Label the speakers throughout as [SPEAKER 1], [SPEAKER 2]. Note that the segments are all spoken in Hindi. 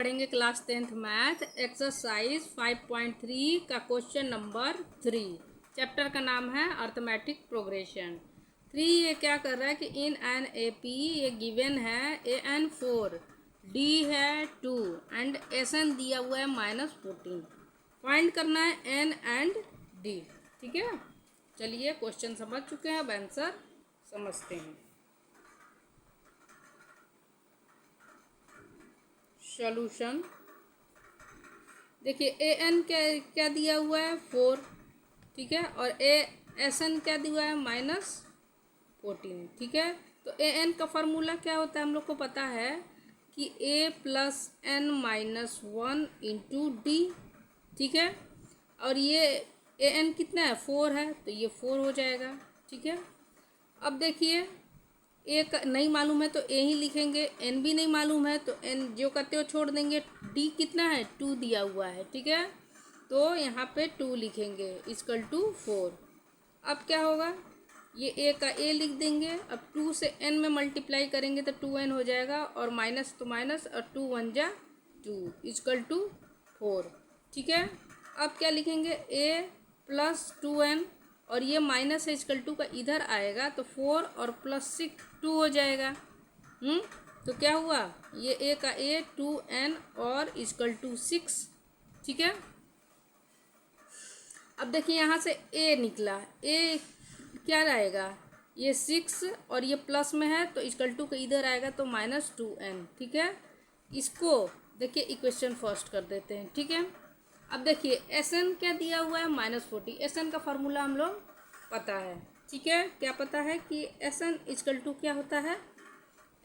[SPEAKER 1] पढ़ेंगे क्लास 10th मैथ एक्सरसाइज 5.3 का क्वेश्चन नंबर 3। चैप्टर का नाम है अर्थमेटिक प्रोग्रेशन। 3 ये क्या कर रहा है कि इन एन ए पी ये गिवन है ए एन 4 डी है 2 एंड एस एन दिया हुआ है -14। फाइंड करना है एन एंड डी। ठीक है, चलिए क्वेश्चन समझ चुके हैं, अब आंसर समझते हैं। सॉल्यूशन देखिए, ए एन क्या दिया हुआ है 4, ठीक है, और ए एस एन क्या दिया हुआ है -14। ठीक है, तो ए एन का फार्मूला क्या होता है हम लोग को पता है कि ए प्लस एन -1 इंटू डी। ठीक है, और ये ए एन कितना है 4 है, तो ये 4 हो जाएगा। ठीक है, अब देखिए ए नहीं मालूम है तो ए ही लिखेंगे, एन भी नहीं मालूम है तो एन जो करते हो छोड़ देंगे। डी कितना है 2 दिया हुआ है, ठीक है, तो यहाँ पे 2 लिखेंगे इक्वल टू 4। अब क्या होगा, ये ए का ए लिख देंगे। अब 2 से एन में मल्टीप्लाई करेंगे तो 2n हो जाएगा, और माइनस तो माइनस, और 2 1 जा 2 इक्वल टू 4। ठीक है, अब क्या लिखेंगे ए प्लस 2n, और ये माइनस है इक्वल टू का इधर आएगा तो 4 और प्लस 6 2 हो जाएगा। तो क्या हुआ, ये ए का ए 2n और इक्वल टू 6। ठीक है, अब देखिए यहाँ से ए निकला, ए क्या रहेगा, ये 6 और ये प्लस में है तो इक्वल टू का इधर आएगा तो -2n। ठीक है, इसको देखिए इक्वेशन फर्स्ट कर देते हैं। ठीक है, अब देखिए एस एन क्या दिया हुआ है -40। एस एन का फार्मूला हम लोग पता है। ठीक है, क्या पता है कि एस एन इक्वल टू क्या होता है,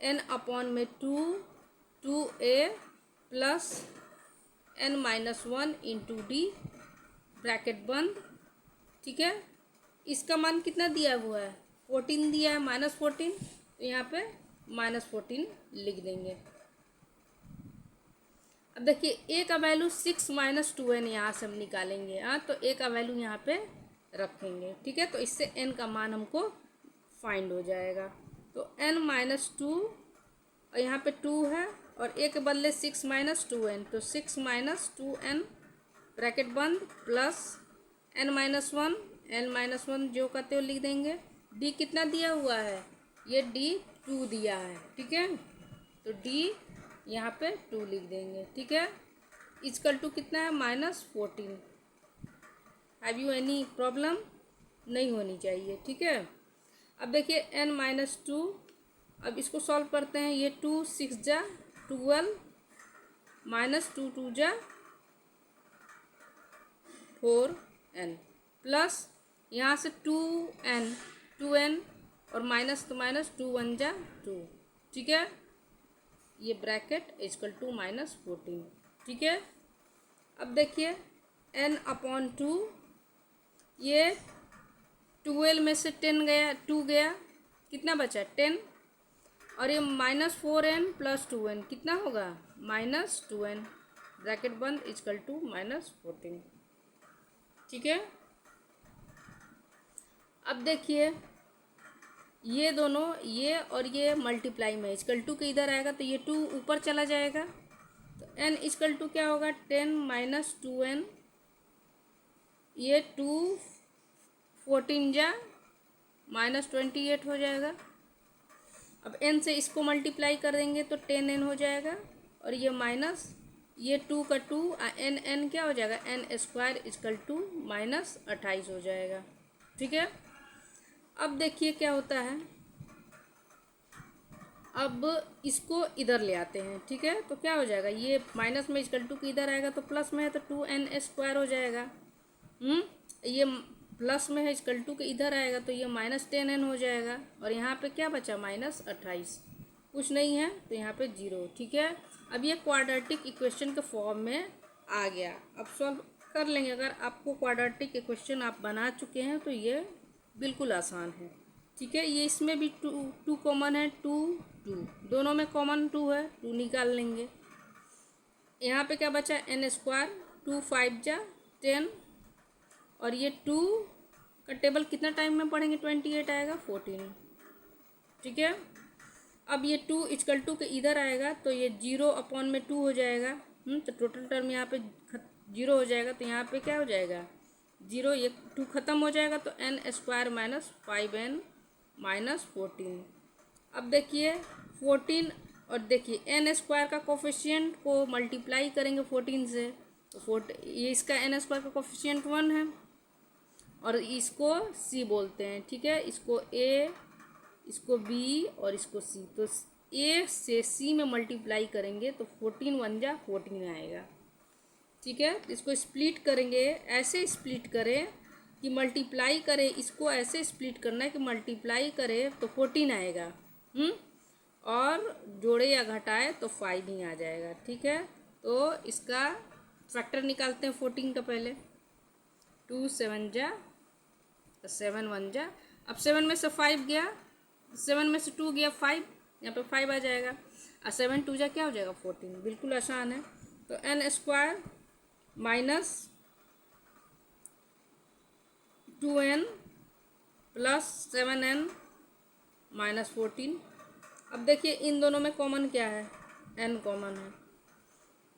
[SPEAKER 1] n अपॉन में 2a plus n -1 into D bracket बंद। ठीक है, इसका मान कितना दिया हुआ है 14 दिया है, -14, तो यहाँ पे -14 लिख देंगे। अब देखिए ए का वैल्यू 6 -2n यहाँ से हम निकालेंगे। तो ए का वैल्यू यहाँ पे रखेंगे। ठीक है, तो इससे n का मान हमको फाइंड हो जाएगा। तो n -2 और यहाँ पे 2 है, और ए के बदले 6 -2n, तो 6 -2n ब्रैकेट बंद प्लस n-1 जो करते हो लिख देंगे। डी कितना दिया हुआ है, ये डी 2 दिया है। ठीक है, तो डी यहाँ पे 2 लिख देंगे। ठीक है, इक्वल टू कितना है -14। हैव यू एनी प्रॉब्लम, नहीं होनी चाहिए। ठीक है, अब देखिए n -2, अब इसको सॉल्व करते हैं। ये 2 6 जा 12 -2 2 जा 4n प्लस यहाँ से 2n और माइनस तो माइनस 2 1 जा 2। ठीक है, ये ब्रैकेट इक्वल टू -14। ठीक है, अब देखिए n अपॉन 2, ये 12 में से 10 गया, 2 गया, कितना बचा 10, और ये -4n प्लस 2n कितना होगा -2n ब्रैकेट बंद इक्वल टू -14। ठीक है, अब देखिए ये दोनों, ये और ये मल्टीप्लाई में इक्वल टू के इधर आएगा तो ये 2 ऊपर चला जाएगा, तो n इक्वल टू क्या होगा 10 -2n, ये 2 14 जा -28 हो जाएगा। अब n से इसको मल्टीप्लाई कर देंगे तो 10n हो जाएगा, और ये माइनस, ये 2 का 2 n क्या हो जाएगा n² इक्वल टू -28 हो जाएगा। ठीक है, अब देखिए क्या होता है, अब इसको इधर ले आते हैं। ठीक है, तो क्या हो जाएगा, ये माइनस में इक्वल टू की इधर आएगा तो प्लस में है तो 2n² हो जाएगा। ये प्लस में है इक्वल टू के इधर आएगा तो ये -10n हो जाएगा, और यहाँ पे क्या बचा -28, कुछ नहीं है तो यहाँ पे 0। ठीक है, अब ये क्वाड्रेटिक इक्वेशन के फॉर्म में आ गया। अब सॉल्व कर लेंगे। अगर आपको क्वाड्रेटिक इक्वेशन आप बना चुके हैं तो ये बिल्कुल आसान है। ठीक है, ये इसमें भी 2 कॉमन है, 2 दोनों में कॉमन 2 है, 2 निकाल लेंगे। यहाँ पे क्या बचा n², 2 5 जा 10, और ये 2 का टेबल कितना टाइम में पढ़ेंगे 28 आएगा 14। ठीक है, अब ये 2 इक्वल टू के इधर आएगा तो ये 0/2 हो जाएगा। तो टोटल टर्म यहाँ पे 0 हो जाएगा, तो यहाँ पे क्या हो जाएगा 0, ये 2 ख़त्म हो जाएगा तो n² माइनस 5n माइनस 14। अब देखिए 14 और देखिए n² का कोफिशिएंट को मल्टीप्लाई करेंगे 14 से, तो ये इसका n² का कोफिशिएंट 1 है और इसको c बोलते हैं, ठीक है। इसको a, इसको b और इसको c, तो a से c में मल्टीप्लाई करेंगे तो 14 1 जा 14 आएगा, ठीक है। तो इसको स्प्लिट करेंगे, ऐसे स्प्लिट करें कि मल्टीप्लाई करें, इसको ऐसे स्प्लिट करना है कि मल्टीप्लाई करें तो 14 आएगा, और जोड़े या घटाए तो 5 ही आ जाएगा, ठीक है। तो इसका फैक्टर निकालते हैं 14 का पहले। 2 7 जा 7 1 जा, अब 7 में से 5 गया, 7 में से 2 गया 5, यहाँ पे 5 आ जाएगा, और 7 2 जा क्या हो जाएगा 14, बिल्कुल आसान है। तो n² minus 2n plus 7n minus 14। अब देखिए इन दोनों में कॉमन क्या है, n कॉमन है,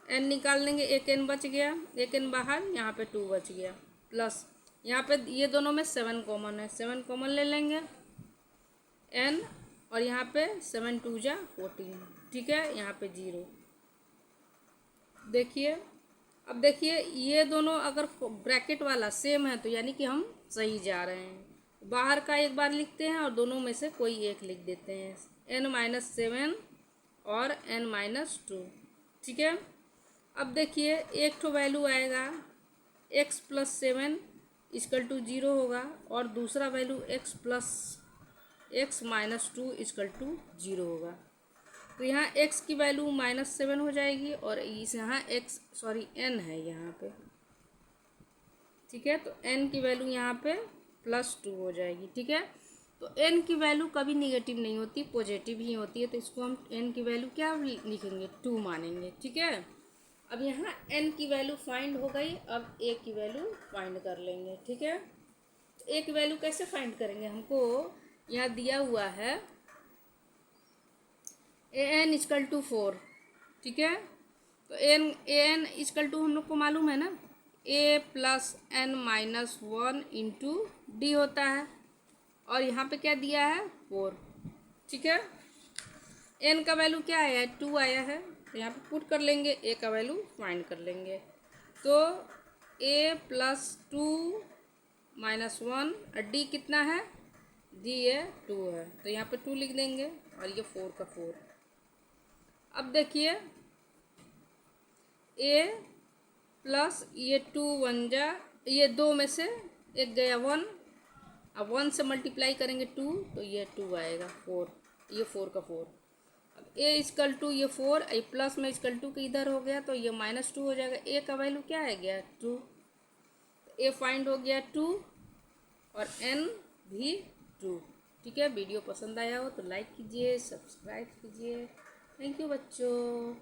[SPEAKER 1] n निकाल लेंगे, एक n बच गया, एक n बाहर, यहाँ पे 2 बच गया, प्लस यहाँ पे ये दोनों में 7 कॉमन है, 7 कॉमन ले लेंगे n, और यहाँ पे 7 2 जा 14, ठीक है। यहाँ पे 0। देखिए अब देखिए ये दोनों अगर ब्रैकेट वाला सेम है तो यानी कि हम सही जा रहे हैं। बाहर का एक बार लिखते हैं और दोनों में से कोई एक लिख देते हैं, n-7 और n-2, ठीक है। अब देखिए एक तो वैल्यू आएगा x + 7 = 0 होगा, और दूसरा वैल्यू x + x - 2 = 0 होगा। तो यहाँ x की वैल्यू -7 हो जाएगी, और इस यहाँ n है यहाँ पे, ठीक है। तो n की वैल्यू यहाँ पे +2 हो जाएगी, ठीक है। तो n की वैल्यू कभी निगेटिव नहीं होती, पॉजिटिव ही होती है, तो इसको हम n की वैल्यू क्या लिखेंगे 2 मानेंगे, ठीक है। अब यहाँ n की वैल्यू फाइंड हो गई, अब a की वैल्यू फाइंड कर लेंगे, ठीक है। तो a की वैल्यू कैसे फाइंड करेंगे, हमको यहाँ दिया हुआ है an = 4, ठीक है। तो an = हम लोग को मालूम है ना, a + n - 1 × d होता है, और यहाँ पे क्या दिया है 4, ठीक है। n का वैल्यू क्या आया है 2 आया है, तो यहाँ पे पुट कर लेंगे, a का वैल्यू फाइंड कर लेंगे। तो a + 2 - 1 और d कितना है, d ये 2 है, तो यहाँ पे 2 लिख देंगे, और ये 4 का 4। अब देखिए a प्लस ये 2 1 जा, ये 2 में से एक गया 1, अब 1 से मल्टीप्लाई करेंगे 2, तो ये 2 आएगा 4, ये 4 का 4। अब a = ये 4, ये प्लस में = के इधर हो गया, तो ये -2 हो जाएगा। a का वैल्यू क्या आ गया 2, a फाइंड हो गया 2, और n भी 2, ठीक है। वीडियो पसंद आया हो तो लाइक कीजिए, सब्सक्राइब कीजिए। थैंक यू बच्चों।